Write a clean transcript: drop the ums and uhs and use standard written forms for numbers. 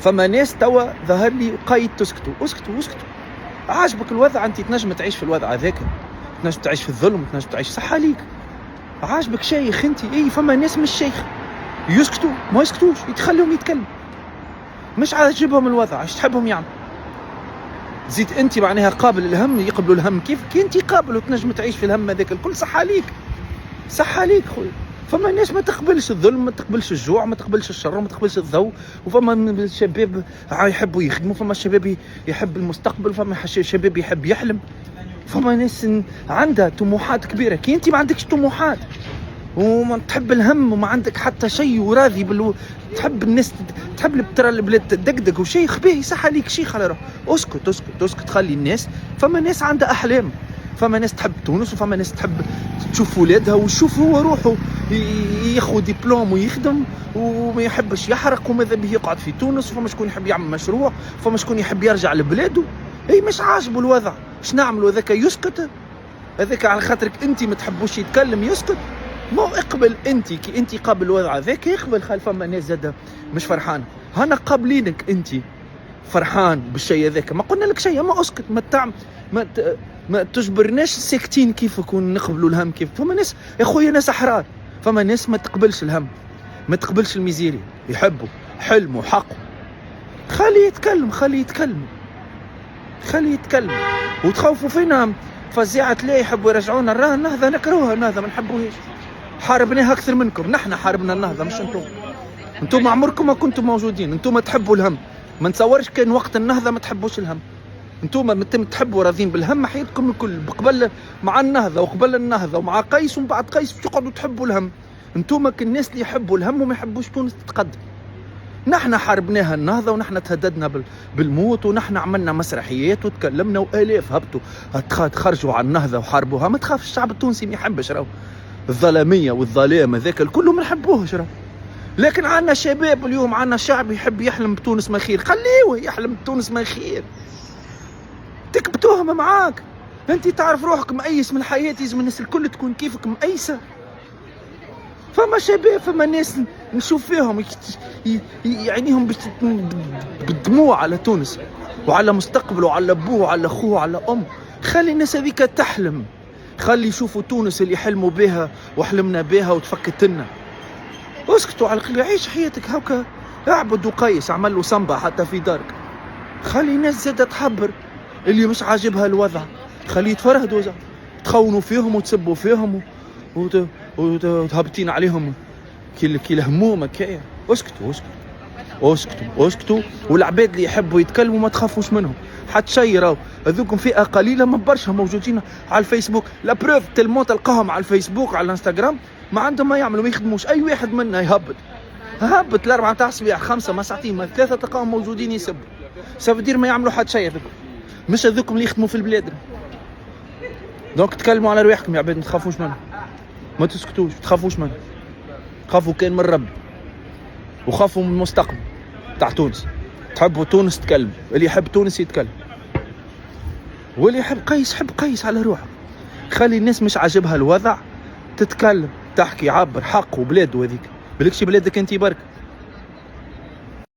فما ناس توا ظهر لي قايد تسكتوا، اسكتوا اسكتوا. عاجبك الوضع انت تنجم تعيش في الوضع هذاك، تنجم تعيش في الظلم، تنجم تعيش صح عليك. عاجبك شيخ انت، اي فما ناس مش شيخ يسكتوا ما يسكتوش، يتخليهم يتكلموا. مش عاجبهم الوضع، ايش تحبهم يعمل؟ زيد انت معناها قابل الهم، يقبلوا الهم كيفك انت قابل وتنجم تعيش في الهم هذاك الكل. صح عليك صح عليك خويا. فما ناس ما تقبلش الظلم، ما تقبلش الجوع، ما تقبلش الشر، ما تقبلش الضوء. وفما شباب يحبوا يخدموا، فما شباب يحب المستقبل، فما شباب يحب يحلم. فما ناس عندها طموحات كبيره، كي انت ما عندكش طموحات وما تحب الهم وما عندك حتى شيء وراضي تحب الناس، تحب ترى البلاد تدقدق وشيء خبيه. صح عليك شيخ على روح. اسكت اسكت اسكت، خلي الناس. فما ناس عندها احلام، فما ناس تحب تونس، وفما ناس تحب تشوف ولادها ويشوف هو روحه ياخذ دبلوم ويخدم وما يحبش يحرق وماذا به يقعد في تونس. وفما شكون يحب يعمل مشروع، فما شكون يحب يرجع لبلاده. اي مش عاجبه الوضع، اش نعملوا؟ هذاك يسكت، هذاك على خاطرك انت ما تحبوش يتكلم يسكت. مو اقبل انت، كي انت قابل الوضع ذاك يقبل. خال فما ناس زاده مش فرحانه، هنا قابلينك انت فرحان بالشيء هذاك، ما قلنا لك شيء. ما اسكت، ما تجبرناش ساكتين كيفك ونقبلوا الهم كيف. فما ناس يا خويا ناس احرار، فما ناس ما تقبلش الهم، ما تقبلش الميزيري، يحبوا حلم وحق. خليه يتكلم، خليه يتكلم، خليه يتكلم. وتخوفوا فينا فزيعة لا يحبوا يرجعونا النهضة، نكروها النهضة، ما نحبوهاش. حاربناها اكثر منكم، نحن حاربنا النهضة مش انتم. انتم عمركم ما كنتم موجودين، انتم تحبوا الهم. ما نتصورش كان وقت النهضة ما تحبوش الهم. انتم تحبوا راضين بالهم حياتكم الكل، قبل مع النهضة وقبل النهضة ومع قيس ومن بعد قيس تقعدوا تحبوا الهم. انتم الناس اللي يحبوا الهم وما يحبوش تونس تتقدم. نحن حاربناها النهضة، ونحن تهددنا بالموت، ونحن عملنا مسرحيات وتكلمنا، وآلاف هبطوا خرجوا على النهضة وحاربوها. ما تخاف، الشعب التونسي ما يحبش راهو الظلامية والظلام هذاك الكل، ما نحبوهش راهو. لكن عندنا شباب اليوم، عندنا شعب يحب يحلم بتونس ما خير، خليه يحلم بتونس ما خير. تكبتوهم معاك، انت تعرف روحك مأيس من الحياة، لازم الناس الكل تكون كيفك مأيسة. فما شباب، فما ناس نشوف فيهم يعينيهم بالدموع على تونس وعلى مستقبله وعلى ابوه وعلى اخوه وعلى امه. خلي الناس هذيك تحلم، خلي يشوفوا تونس اللي حلموا بها وحلمنا بها وتفكت لنا. اسكتوا على القليل، عيش حياتك هكا، اعبد وقيس، اعمل له صنبه حتى في دارك. خلي الناس زادة تحبر، اللي مش عاجبها الوضع خليه يتفرهدوا، تخونوا فيهم وتسبوا فيهم وتهبطين عليهم كي الهموم هكايا. اسكتوا اسكتوا اسكتوا اسكتوا. والعباد اللي يحبوا يتكلموا ما تخافوش منهم حتى شي. راهو هذوكم فئه قليله من برشا موجودين على الفيسبوك. لا بروف تلمون تلقاهم على الفيسبوك على الانستغرام ما عندهم ما يعملوا، ما يخدموش. اي واحد منا يهبط الاربعه تاع الصباح 5 ما ساعتين ما 3 تلقاهم موجودين يسبوا. سافدير ما يعملوا حتى شيء هذوكم، مش هذوكم اللي يخدموا في البلاد. دونك تكلموا على رواحكم يا عباد، ما تخافوش منهم، ما تسكتوش، ما تخافوش منهم. خافوا كان من رب، وخافوا من المستقبل تاع تونس. تحبوا تونس تكلم، اللي يحب تونس يتكلم، واللي يحب قيس حب قيس على روحه. خلي الناس مش عاجبها الوضع تتكلم، تحكي، عبر حق وبلاد. وهذيك بلكش بلادك انت برك.